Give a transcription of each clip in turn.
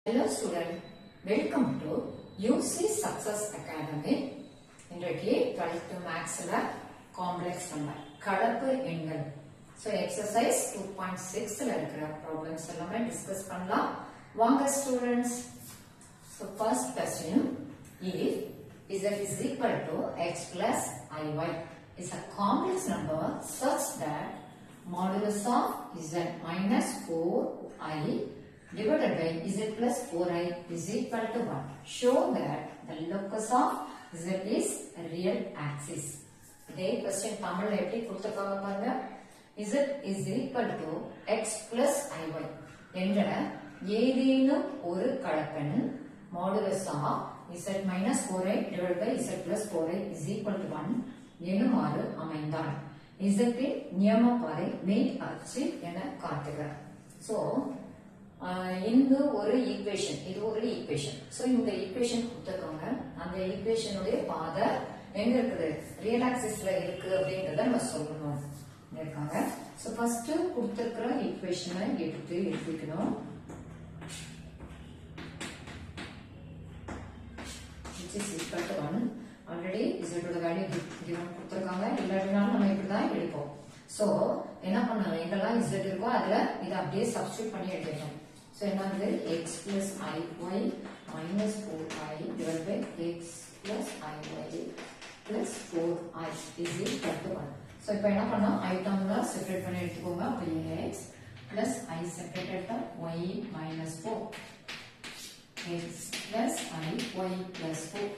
Hello student, welcome to UC Success Academy. இன்றைக்கு 12th Mathsல complex number கலப்பு எண்கள். So exercise 2.6ல இருக்கிற problems எல்லாமே discuss பண்ணலாம். வாங்க students. So first question, if z is equal to x plus iy is a complex number such that modulus of z minus 4i divided by z plus 4i is equal to 1. Show that the locus of z is real axis. இதே question தமிழ்ல எப்படி கொடுத்திருக்காங்க பாருங்க. z is equal to x plus iy என்ற ஏதேனும் ஒரு கலப்பெண் modulus of z minus 4i divided by z plus 4i is equal to 1 எனுமாறு அமைந்தால் z இன் நியமப்பாதை மெய் அச்சு என காட்டுக. So இந்த ஒரு ஈக்குவேஷன், இது ஒரு ஈக்குவேஷன். சோ இந்த ஈக்குவேஷன் கொடுத்திருக்காங்க. அந்த ஈக்குவேஷனுடைய பாதை எங்க இருக்குது? ரியல் ஆக்சிஸ்ல இருக்கு அப்படிங்கறத நம்ம சொல்லணும் இருக்காங்க. சோ ஃபர்ஸ்ட் கொடுத்திருக்கிற ஈக்குவேஷனை எடுத்து எழுதிக்கணும். which is equal to 1. Already z ஓட வேல்யூ given கொடுத்திருக்காங்க. இல்லாட்டினாலும் நம்ம இப்படி தான் எடுப்போம். சோ என்ன பண்ணணும்? எங்கெல்லாம் z இருக்கோ அதுல இத அப்படியே சப்ஸ்டிட்யூட் பண்ணி எடுத்துக்கணும். So என்னது x plus iy minus 4i divided by x plus iy plus 4i is equal to 1. So இப்போ என்ன பண்ணோம்? I termல செப்பரேட் பண்ணி எடுத்துக்கோங்க. அப்ப x plus i separated by y minus 4 x plus iy plus 4.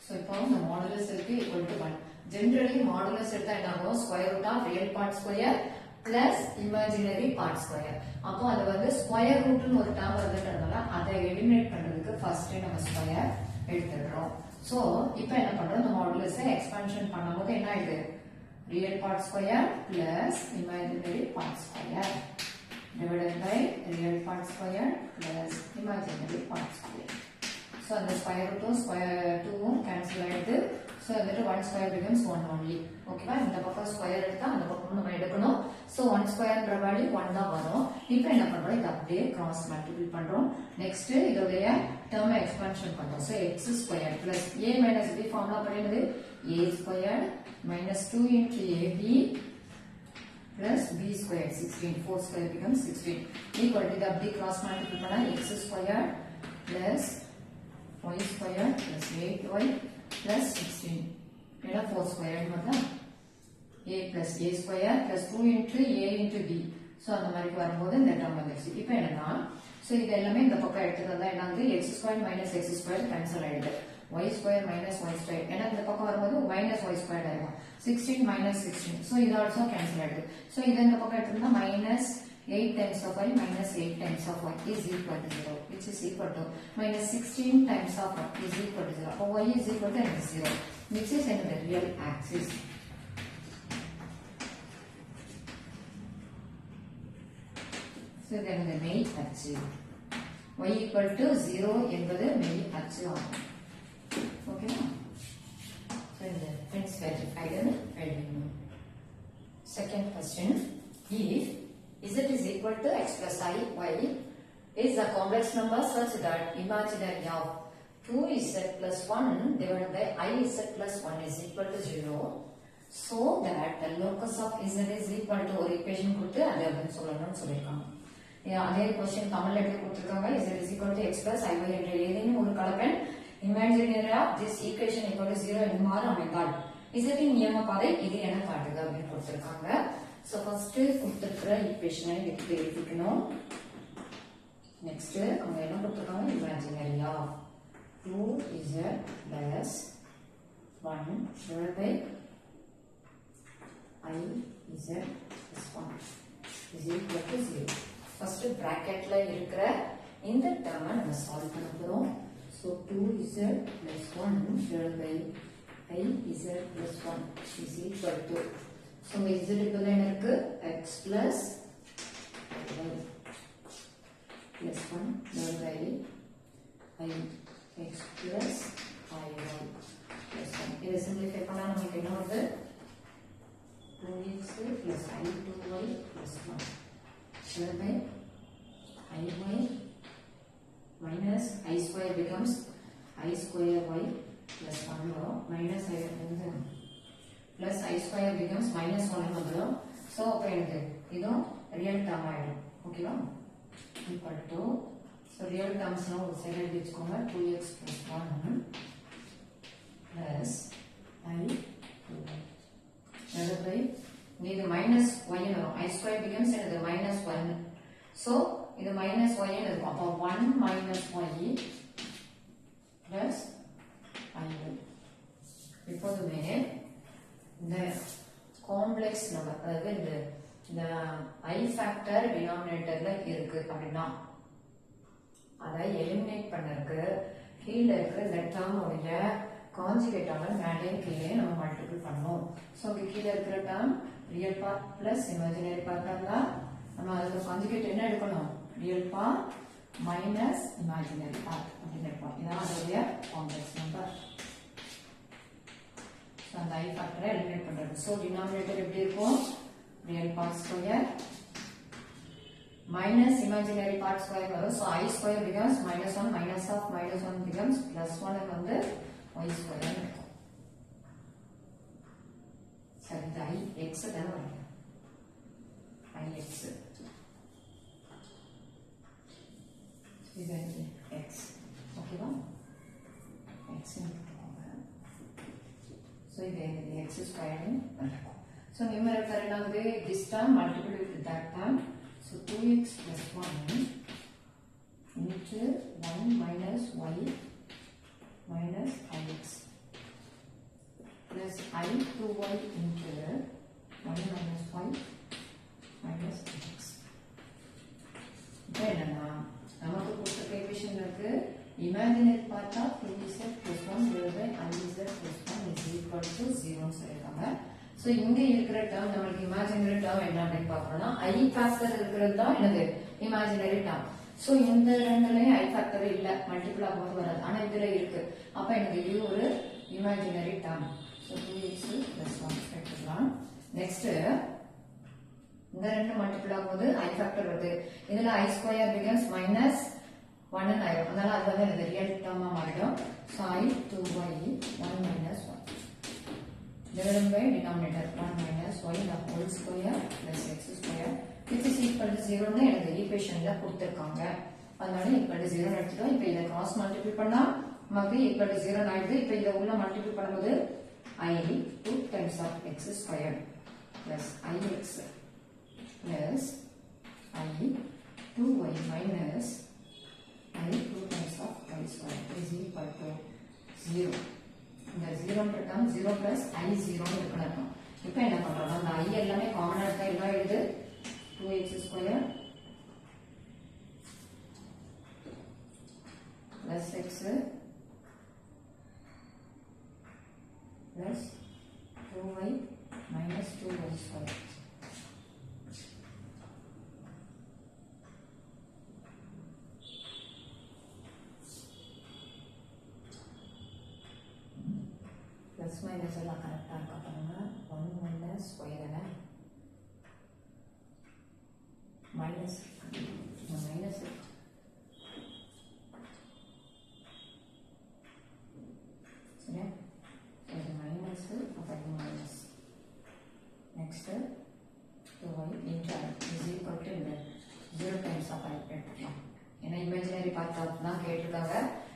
So இப்போ இந்த modulus இருக்கு equal to 1. Generally modulus எடுத்தா என்ன ஆகும்? Square root of real part square plus imaginary part square. அப்போ அது வந்து ஸ்கொயர் ரூட்னு ஒரு டேர்ம் வந்துட்டதால அதை எலிமினேட் பண்றதுக்கு ஃபர்ஸ்ட் நம்ம ஸ்கொயர் எடுத்துறோம். சோ இப்போ என்ன பண்றோம்? இந்த மாடுலஸை எக்ஸ்பான்ஷன் பண்ணும்போது என்ன ஆயிடுது? Real part square plus imaginary part square divided by real part square plus imaginary part square. So அந்த ஸ்கொயர் ரூட்டும் ஸ்கொயர் 2ம் கேன்சல் ஆயிடுது. So வந்துட்டு 1 square becomes 1 only. ஓகேவா? இந்த பக்கம் ஸ்கொயர் எடுத்தா அந்த பக்கம் நம்ம எடுக்கணும். So 1 squareன்ற வேல்யூ 1 தான் வரும். இப்போ என்ன பண்றோம்? இத அப்படியே கிராஸ் மல்டிபிள் பண்றோம். நெக்ஸ்ட் இதோடைய டேர்ம் எக்ஸ்பான்ஷன் பண்றோம். So x squared plus a minus b formula பண்ணினது a squared minus 2 into ab plus b squared 16. 4 square becomes 16 equal to இத அப்படியே கிராஸ் மல்டிபிள் பண்ணா x squared plus y squared plus 8y plus 16 ஏன்னா 4 squared மட்டும் a plus a square plus 2 into a into b. So அந்த மாதிரி வரும்போது இந்த term வந்துருச்சு. இப்போ என்னன்னா சோ இது எல்லாமே இந்த பக்கம் எடுத்துட்டா என்ன ஆகுது? x squared minus x squared cancel ஆயிடுது. y squared minus y squared ஏன்னா இந்த பக்கம் வரும்போது minus y squared ஆயிடும். 16 minus 16. So இது ஆல்சோ கேன்சல் ஆயிடுது. சோ இத இந்த பக்கம் எடுத்தா minus 8 times of y minus 8 times of y is equal to 0, which is equal to minus 16 times of y is equal to 0. So y is equal to 0, which is in the real axis. So then the மெய் அச்சு y equal to 0 என்பது மெய் அச்சு ஆகும். ஓகேவா? So இந்த friends verified னு எழுதணும். Second question, if z is equal to x plus I y is a complex number such that imaginary of 2z plus 1 divided by iz plus 1 is equal to 0, so that the locus of z is equal to ஒரு equation கொடுத்து அதை வந்து சொல்லணும்னு சொல்லியிருக்காங்க. அதே question தமிழ்ல எப்படி கொடுத்திருக்காங்க? z is equal to x plus iy என்ற ஏதேனும் ஒரு கலப்பெண் imaginary of this equation equal to 0 எனுமாறு அமைந்தால் z இன் நியமப்பாதை இது என காட்டுக அப்படின்னு கொடுத்திருக்காங்க. So first கொடுத்திருக்கிற ஈக்குவேஷனை எடுத்து எழுதிக்கணும். நெக்ஸ்ட் அவங்க என்ன கொடுத்திருக்காங்க? imaginary of 2z plus 1 divided by iz plus 1 is equal to 0. First bracketல இருக்கிற இந்த டேர்மை நம்ம சால்வ் பண்ண போறோம். So 2z plus 1 divided by iz plus 1 is equal to, so z equal என்ன இருக்கு? x plus y plus 1 divided by x plus iy plus 1. இதை simplify பண்ணா நமக்கு என்ன வருது? 2x plus i2y plus 1 divided by iy minus I square becomes I square y plus 1 வரும் minus I வந்து plus I square becomes minus 1 வந்துடும் so அப்ப எனக்கு இதுவும் real term ஆயிடும் ஓகேவா equal to so real terms now ஒரு side எழுதி வச்சுக்கோங்க 2x plus 1 plus I 2y divided by இது minus y வரும் I square becomes எனக்கு minus 1 so இது minus y இருக்கும் அப்போ 1 minus y plus I எப்போதுமே இந்த காம்ப்ளெக்ஸ் நம்பர் அதாவது இந்த I ஃபேக்டர் டினாமினேட்டர்ல இருக்கு அப்படின்னா அதை எலிமினேட் பண்ணறதுக்கு கீழ இருக்கிற இந்த டேர்ம் உடைய கான்ஜுகேட்டால மேலே கீழே நம்ம மல்டிபிள் பண்ணோம் சோ இங்க கீழ இருக்கிற term real part plus imaginary part இருந்தா நம்ம அதுக்கு கான்ஜுகேட் என்ன எடுக்கணும் real part minus imaginary part அப்படின்னு எடுப்போம் இதான் அதோடைய காம்ப்ளெக்ஸ் நம்பர் அந்த I ஃபேக்டரை எலிமினேட் பண்றது சோ டினாமினேட்டர் எப்படி இருக்கும் real part square minus imaginary part square வரும் so I square becomes minus 1 minus of minus 1 becomes plus 1 வந்து y square இருக்கும் சரி இந்த I x தான் வரும் I x இது x ஓகேவா x எடுத்துக்கோங்க so இது x square இருக்கும் so numerator என்னாகுது this term multiple with that term so 2x plus 1 into 1 minus y minus ix plus I 2y into 1 minus y minus ix இப்போ என்னன்னா நமக்கு கொடுத்த ஈக்குவேஷன் இருக்கு imaginary part of 2z plus 1 divided by iz plus 1 is equal to 0 ன்னு சொல்லிருக்காங்க so இங்க இருக்கிற term நமக்கு இமேஜினரி டேர்ம் என்ன அப்படி பார்க்கறோம்னா I ஃபேக்டர் இருக்கிறது தான் என்னது இமேஜினரி டேர்ம் சோ இந்த ரெண்டுலயும் I ஃபேக்டர் இல்ல மல்டிபிள் ஆகும்போது வராது ஆனா இதுல இருக்கு அப்ப எனக்கு இது ஒரு imaginary term so 2x plus 1 எடுத்துக்கலாம் நெக்ஸ்ட் இந்த ரெண்டு மல்டிபிள் ஆகும்போது I ஃபேக்டர் வருது இதுல I ஸ்கொயர் becomes minus 1 ன்னு ஆயிடும் அதனால அது வந்து இந்த ரியல் டேர்மா மாறிடும் so I 2y 1 minus 1 divided by denominator 1 minus y the whole square plus x square which is equal to 0 ன்னு எனக்கு ஈக்குவேஷன்ல கொடுத்திருக்காங்க அதனால equal to 0 எடுத்துட்டோம் இப்போ இத கிராஸ் மல்டிபிள் பண்ணா நமக்கு equal to 0 ஆயிடுது இப்போ இத உள்ள மல்டிபிள் பண்ணும்போது I 2 times of x square plus ix plus I 2y minus I 2 times of y square is equal to 0 இந்த 0 ன்ற டேர்ம் 0 plus I 0 ன்னு இருக்கணும் இப்போ என்ன பண்றோம் அந்த I எல்லாமே காமனா இருக்கா எல்லாம் எழுது 2x square plus x plus 2y minus 2y square plus minus எல்லாம் கரெக்டா இருக்கா பாருங்க 1 minus y தானே minus minus சரியா இது minus அப்ப இது minus next 2y into I is equal to 0 times of I எடுத்துக்கலாம் ஏன்னா imaginary part தான் கேட்டிருக்காங்க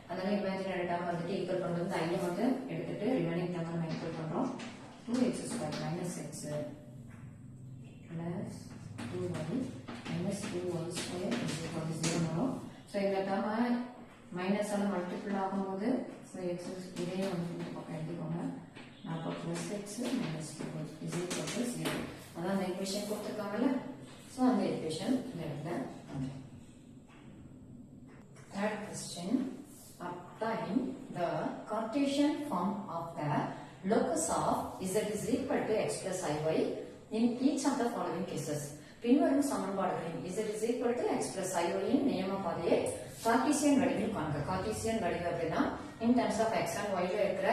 அதனால இமேஜினரி டேர்ம் வந்துட்டு ஈக்குவல் பண்றது I வந்து எடுத்துட்டு ரிமைனிங் டேர்ம் நம்ம ஈக்குவல் பண்றோம் 2x square minus x plus 2y minus 2y square is equal to 0 வரும் சோ இந்த டேர்ம் மைனஸ் ஆல மல்டிபிள் ஆகும்போது சோ x இதே வந்து இந்த பக்கம் எழுதிக்கோங்க அப்ப plus x minus 2y is equal to 0 அதான் அந்த ஈக்குவேஷன் கொடுத்திருக்காங்கல சோ அந்த ஈக்குவேஷன் இந்த இடத்துல வந்து third question obtain the Cartesian form of the locus of z is equal to x plus iy in each of the following cases. பின்வரும் சமன்பாடுகளின் z is equal to x plus iy இன் நியம பாதையை Cartesian வடிவில் காண்க. Cartesian வடிவம் அப்படின்னா in terms of x and y ல இருக்கிற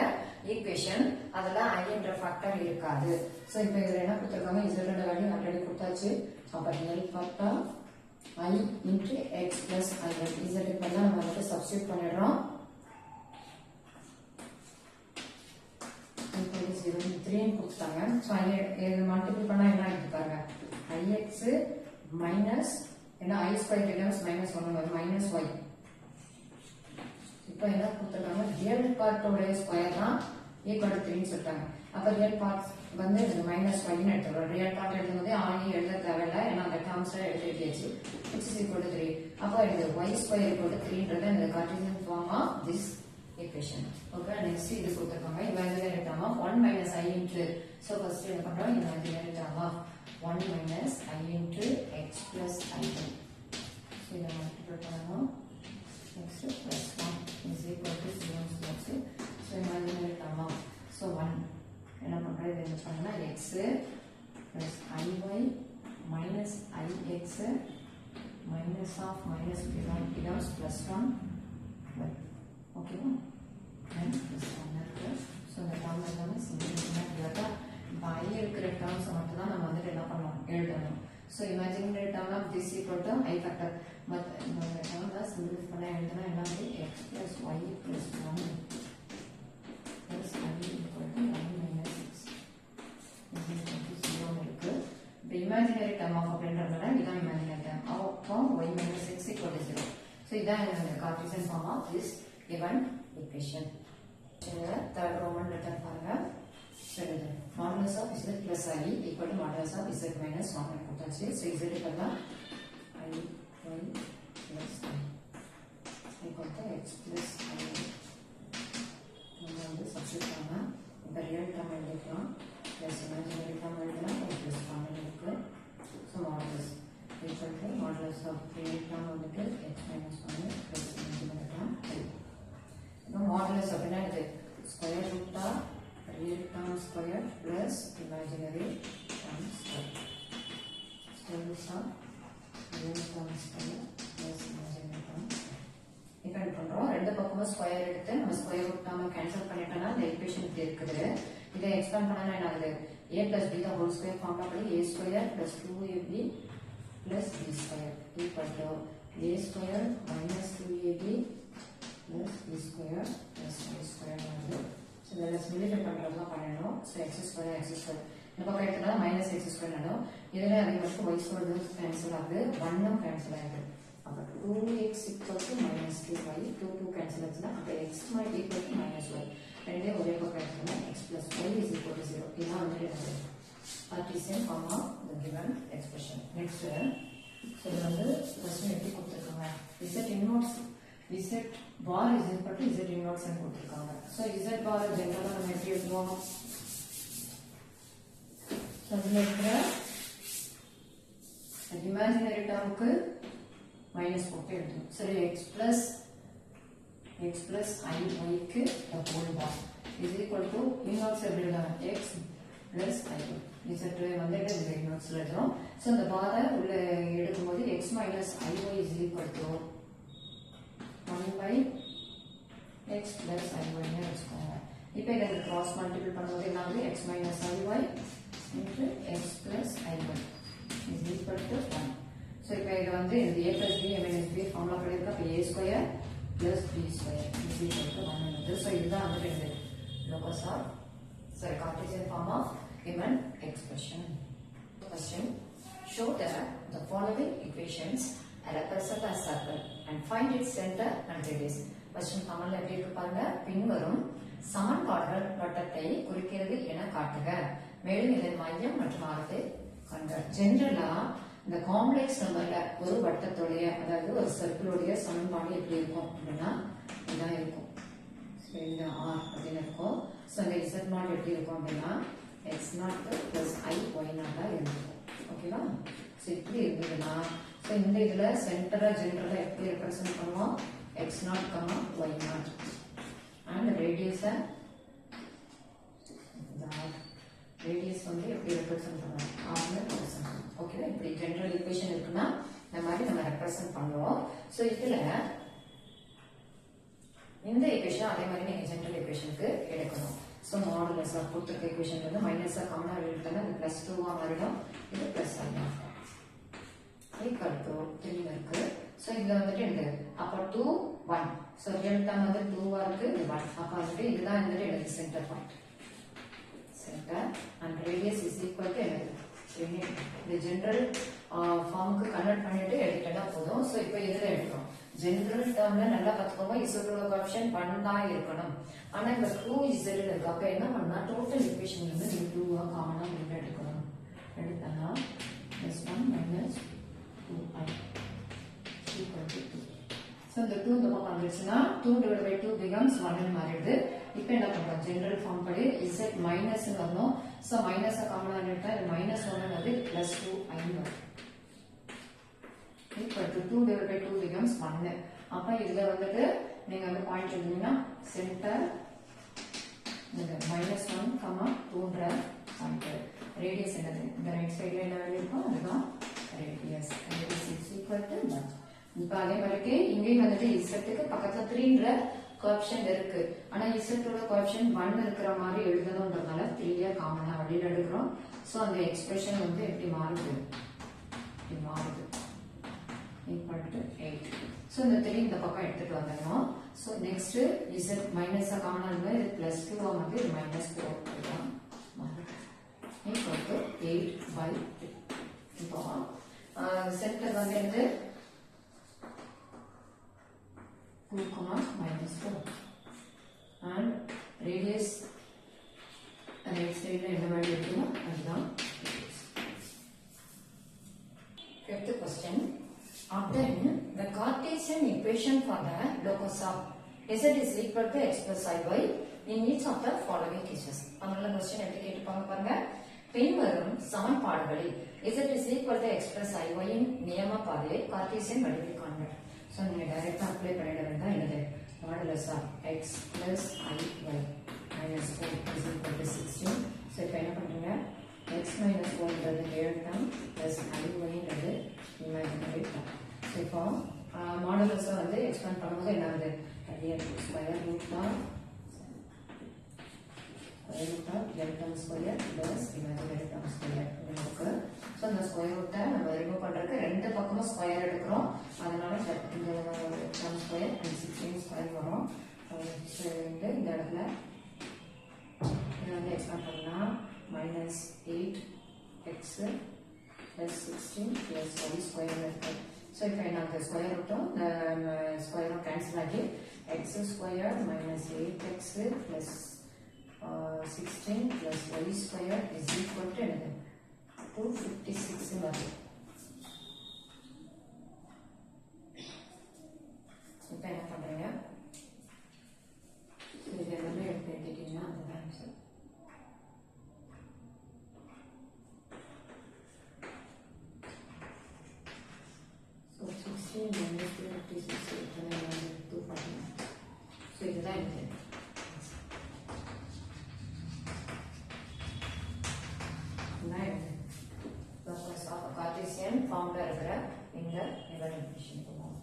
ஈக்குவேஷன் அதுல I என்ற ஃபேக்டர் இருக்காது. சோ இப்போ இதுல என்ன கொடுத்திருக்காங்க z ஓட வேல்யூ ஆல்ரெடி கொடுத்தாச்சு. அப்ப real factor I into x plus i1 z க்கு பதிலா நம்ம வந்து சப்ஸ்டிட்யூட் பண்ணிடுறோம். equal to 0 3 ன்னு கொடுத்துட்டாங்க. ஸோ இது மல்டிபிள் பண்ணா என்ன ஆகிட்டு பாருங்க, ix மைனஸ் ஏன்னா i ஸ்கொயர் becomes மைனஸ் 1 வரும் மைனஸ் y. இப்போ என்ன கொடுத்துருக்காங்க, ரியல் பார்ட்டோட ஸ்கொயர் தான் ஈக்குவல் டு 3 சொல்லிட்டாங்க. அப்போ ரியல் பார்ட் வந்து மைனஸ் ஒய்னு எடுத்துக்கிறோம். ரியல் பார்ட் எழுதும்போது ஆகி எழுத தேவையில்லை, ஏன்னா அந்த டேர்ம்ஸை எழுதியாச்சு. which is equal to 3. அப்போ இது y ஸ்கொயர் equal to 3ன்றது இந்த Cartesian form of this equation. Okay, next இது கொடுத்துருக்காங்க imaginary term of 1 minus i into. So first என்ன பண்ணுறோம், imaginary term of 1 minus i into x plus i1. So இதை multiply பண்ணணும். Next plus 1 is equal to 0. So imaginary term of so 1 என்ன பண்ணுறோம், இது என்ன பண்ணலாம், x plus iy minus ix minus of minus becomes plus 1. ஓகேவா, and plus 1 இருக்கு. So இந்த டேர்ம் எல்லாமே சிம்பிள் இருக்கா. இப்போ ஐ இருக்கிற டேர்ம்ஸை மட்டும் தான் நம்ம வந்துட்டு என்ன பண்ணணும், எழுதணும். So imaginary term of this equal to i factor. But இந்த டேர்ம் தான் சிம்பிள் பண்ண எழுதுனா என்ன ஆகுது, x plus y plus 1 plus i equal to 1 minus 6 0 இருக்கு. இப்போ இமேஜினரி டேர்ம் ஆஃப் அப்படின்றதுனால இதான் இமேஜினரி டேர்ம். அப்போ y minus 6 equal to 0. So இதான் இந்த Cartesian form of this given equation. Third Roman letter பாருங்க. சரி, modulus of z plus i equal to modulus of z minus 1 கொடுத்தாச்சு. So z equal to i y plus i equal to x plus i. நம்ம வந்து substitute பண்ணா இந்த real term எழுதிக்கலாம், plus imaginary term எழுதலாம், plus common இருக்கு. So modulus equal to modulus of real term வந்துட்டு x minus 1 plus imaginary term 3. Modulus அப்படின்னா இது square root of real term square plus imaginary term square. Square root of real term square plus imaginary term. Define பண்றோம். ரெண்டு பக்கமும் square எடுத்து நம்ம square root term cancel பண்ணிட்டோம்னா இந்த equation இப்படி இருக்குது. இதை எக்ஸ்பேண்ட் பண்ணா என்ன ஆகுது, a plus b தான் ஹோல் ஸ்கொயர் ஃபார்ம் பண்ணி a square plus 2ab plus b square equal to a square minus 2ab plus b square plus y square வந்து ஸோ இதில் சிம்பிளிஃபை பண்ணுறதுலாம் பண்ணணும். So x square x square இந்த பக்கம் எடுத்துனா minus x square ஆகும். இதில் அதே மட்டும் y ஸ்கொயர் வந்து கேன்சல் ஆகுது, 1 கேன்சல் ஆகுது. அப்போ 2x equal to minus 2y 2 cancel ஆச்சுன்னா அப்போ x equal to minus y ரெண்டே ஒரே பக்கம் எடுத்துனா x plus y is equal to 0. இதுதான் வந்து என்னது Cartesian form of the given expression. Next so இது வந்து ஃபர்ஸ்ட் எப்படி கொடுத்துருக்காங்க, z inverse z bar is equal to z inverse ன்னு கொடுத்திருக்காங்க. சோ z bar ஜெனரலா நம்ம எப்படி எழுதுவோம், சோ இதுல இருக்கிற இமேஜினரி டேர்முக்கு மைனஸ் போட்டு எழுதணும். சரி, x plus i y க்கு the whole bar is equal to inverse எப்படி எழுதலாம், x plus i z வந்து இது inverse எழுதுறோம். சோ இந்த பாரை உள்ள எடுக்கும்போது x minus i y is equal to 1 by x plus i y ன்னு வச்சுக்கோங்க. இப்போ இதை கிராஸ் மல்டிபிள் பண்ணும்போது என்ன ஆகுது, x minus i y into x plus i y is equal to 1. So இப்போ இது வந்து இது a plus b minus b formula படிக்கிறோம். அப்போ a square plus b square is equal to 1 வந்து. ஸோ இதுதான் வந்து ரெண்டு locus of sorry Cartesian form of given expression. Question: show that the following equations represent a circle and find its center and radius. Question கமெண்ட்ல எப்படி இருக்கு பாருங்க. பின்வரும் சமன்பாடுகள் வட்டத்தை குறிக்கிறது என காட்டுக. மேலும் இதன் மையம் மற்றும் ஆரத்தை காண்க. ஜெனரலா இந்த காம்ப்ளெக்ஸ் நம்பர்ல ஒரு வட்டத்துடைய அதாவது ஒரு சர்க்கிளுடைய சமன்பாடு எப்படி இருக்கும் அப்படின்னா இதான் இருக்கும். இந்த r அப்படின்னு இருக்கும். சோ இந்த z நாட் எப்படி இருக்கும் அப்படின்னா x not plus i y not இருக்கும். ஓகேவா? சோ இப்படி இருந்ததுன்னா சோ இந்த இதுல சென்டரா ஜெனரலா எப்படி ரெப்ரசன்ட் பண்ணுவோம், x not comma y not and radius radius வந்து எப்படி ரெப்ரசன்ட் பண்ணுவோம், r ன்னு ரெப்ரசன்ட் பண்ணுவோம். ஓகேவா? இப்படி ஜெனரல் ஈக்குவேஷன் இருக்குன்னா இந்த மாதிரி நம்ம ரெப்ரசன்ட் பண்ணுவோம். சோ இதுல இந்த ஈக்குவேஷன் அதே மாதிரி நீங்க ஜெனரல் ஈக்குவேஷனுக்கு எடுக்கணும். சோ மாடுலஸ் ஆஃப் கொடுத்திருக்க ஈக்குவேஷன்ல இருந்து மைனஸ் காமனா எடுத்தா அது +2 ஆ மாறிடும், இது +1 ஆகும். equal to 3 இருக்கு. So இதுல வந்துட்டு என்னது அப்ப 2 1. So real term வந்து 2 ஆ இருக்கு, இது 1. அப்ப வந்துட்டு இதுதான் வந்துட்டு என்னது centre point. Centre and radius is equal to என்னது இந்த ஜெனரல் ஃபார்முக்கு கன்வெர்ட் பண்ணிட்டு எடுத்துட்டா போதும். சோ இப்போ இதுல எடுக்கிறோம். ஜெனரல் டேர்ம்ல நல்லா பார்த்துக்கோங்க, இசட்டோட கோஎஃபிஷியன்ட் 1 தான் இருக்கணும். ஆனா இப்ப 2z இருக்கு. அப்ப என்ன பண்ணா டோட்டல் ஈக்குவேஷன் வந்து நீங்க 2 ஆ காமனா வெளிய எடுக்கணும். எடுத்தா +1 - 2i equal to 2. So the 2 இந்த பக்கம் வந்துச்சுன்னா 2 divided by 2 becomes 1 ன்னு மாறிடுது. இப்போ என்ன பண்றோம், ஜெனரல் ஃபார்ம் படி z மைனஸ் ன்னு வரணும். சோ மைனஸ் காமனா எடுத்தா இது -1 வந்து +2i வரும். equal to 2 divided by 2 becomes 1. அப்ப இதுல வந்துட்டு நீங்க வந்து பாயிண்ட் எழுதுனீங்கன்னா சென்டர் இந்த -1, 2ன்ற பாயிண்ட். ரேடியஸ் என்னது இந்த ரைட் சைடுல என்ன வேல்யூ இருக்கோ அதுதான் radius. Radius is equal to 1. இப்போ அதே மாதிரி இங்கே வந்துட்டு z-க்கு பக்கத்துல 3ன்ற கோஎஃபிஷியன்ட் இருக்கு. ஆனா z-ஓட கோஎஃபிஷியன்ட் 1 இருக்கிற மாதிரி எழுதணும்ன்றதால 3 காமனா வெளியில எடுக்கிறோம். சோ அந்த எக்ஸ்பிரஷன் வந்து எப்படி மாறுது, இப்படி மாறுது equal to 8. சோ இந்த 3 இந்த பக்கம் எடுத்துட்டு வந்துடணும். சோ நெக்ஸ்ட் z மைனஸ் காமனா இருக்கு, இது +2 ஆ வந்து இது -4 போடலாம். equal to 8/2. இப்போ சென்டர் வந்து என்னது 2, -4 and radius right side என்ன வேல்யூ இருக்குமோ அதுதான். Fifth question. Obtain the Cartesian equation for the locus of z is equal to x plus iy in each of the following cases. அதனால question எப்படி கேட்டுப்பாங்க பாருங்க. பின்வரும் சமன்பாடுகளில் z is equal to x plus iy இன் நியம பாதையை Cartesian வடிவில் காண்க. So நீங்க டைரக்டா அப்ளை பண்ணிட வேண்டாம். என்னது modulus of x plus iy minus 4 is equal to 16. So இப்போ என்ன பண்றீங்க, x minus 4 ன்றது ரியல் டேர்ம் plus iy ன்றது இமேஜினரி டேர்ம். சோ இப்போ மாடுலஸ் வந்து எக்ஸ்பேண்ட் பண்ணும்போது என்ன ஆகுது, real square root of real term square plus imaginary term square இருக்கு. சோ அந்த ஸ்கொயர் ரூட்டை நம்ம ரிமூவ் பண்றதுக்கு ரெண்டு பக்கமும் ஸ்கொயர் எடுக்கிறோம். அதனால இந்த டேர்ம் ஸ்கொயர் 16 ஸ்கொயர் வரும். இந்த இடத்துல இதை வந்து எக்ஸ்பேண்ட் பண்ணா -8x plus 16 plus y square இருக்கு. சோ இப்போ என்ன ஆகுது, ஸ்கொயர் ரூட்டும் இந்த ஸ்கொயரும் கேன்சல் ஆகி x square -8x plus 16 plus y square is equal to 256 வருது. இப்போ என்ன பண்றீங்க, இது எல்லாமே எடுத்துட்டீங்கன்னா அதுதான் ஆன்சர். So 16 minus 256 249. So இதுதான் இது. கார்ட்டீசியன் ஃபார்ம்ல இருக்கிற இந்த ஈக்குவேஷன் போவோம்.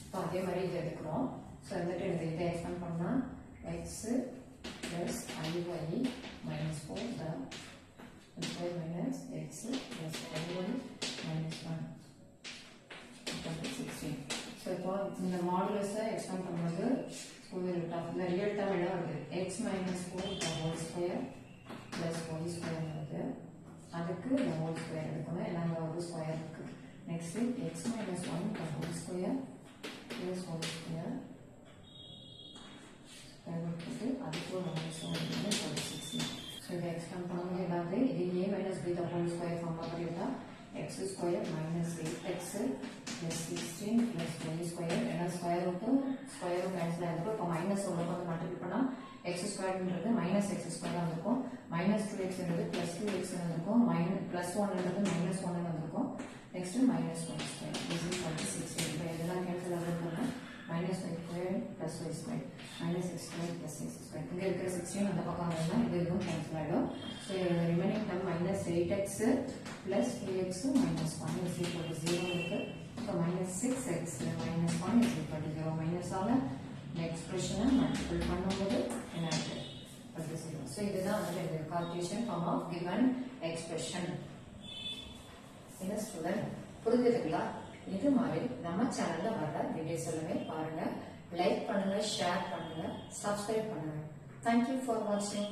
இப்போ அதே மாதிரி இது எடுக்கிறோம். ஸோ வந்துட்டு எனக்கு இதை எக்ஸ்பேண்ட் பண்ணா x plus iy minus 4 minus x plus iy minus 1 16. So இப்போ இந்த மாடுலஸை எக்ஸ்பேண்ட் பண்ணும்போது ஸ்கொயர் ரூட் ஆஃப் இந்த ரியல் டேர்ம் என்ன வருது, x minus 4 the whole square plus y square வருது. அதுக்கு இந்த ஹோல் ஸ்கொயர் எடுக்கணும். எல்லாம் ஒரு ஸ்கொயர் இருக்கு. Next x minus 1 the whole square plus whole square எடுத்துட்டு அதுக்கு ஒரு மைனஸ் 1 16. ஸோ இதை எக்ஸ்பேண்ட் பண்ணும்போது எல்லாவது இது a minus b the whole square form பண்ணிட்டா x square minus 8x plus 16 plus y square. ஏன்னா ஸ்கொயர் ரூட்டும் ஸ்கொயரும் கேன்சல் ஆகிருக்கும். இப்போ மைனஸ் உள்ள வந்து மல்டிபிள் பண்ணா x ஸ்கொயர்ன்றது -x ஸ்கொயர் வந்திருக்கும். -2x ன்றது +2x வந்திருக்கும். +1 ன்றது -1 வந்திருக்கும். Next -1 square is equal to 16. இப்போ இதெல்லாம் கேன்சல் ஆகுதுன்னா -y square + y square -x square + x square. இங்க இருக்கிற 16 அந்த பக்கம் வந்தா இது இதுவும் கேன்சல் ஆயிடும். So remaining term -8x + 2x - 1 is equal to 0 இருக்கு. So -6x - 1 is equal to 0. மைனஸால இந்த எக்ஸ்பிரஷனை மல்டிபிள் பண்ணும்போது என்ன ஆகுது, அது 0. ஸோ இதுதான் வந்து Cartesian form of given expression. என்ன ஸ்டூடெண்ட் புரிஞ்சுதுங்களா? இது மாதிரி நம்ம சேனல்ல வர வீடியோஸ் எல்லாமே பாருங்க, லைக் பண்ணுங்க, ஷேர் பண்ணுங்க, சப்ஸ்கிரைப் பண்ணுங்க. தேங்க்யூ ஃபார் வாட்சிங்.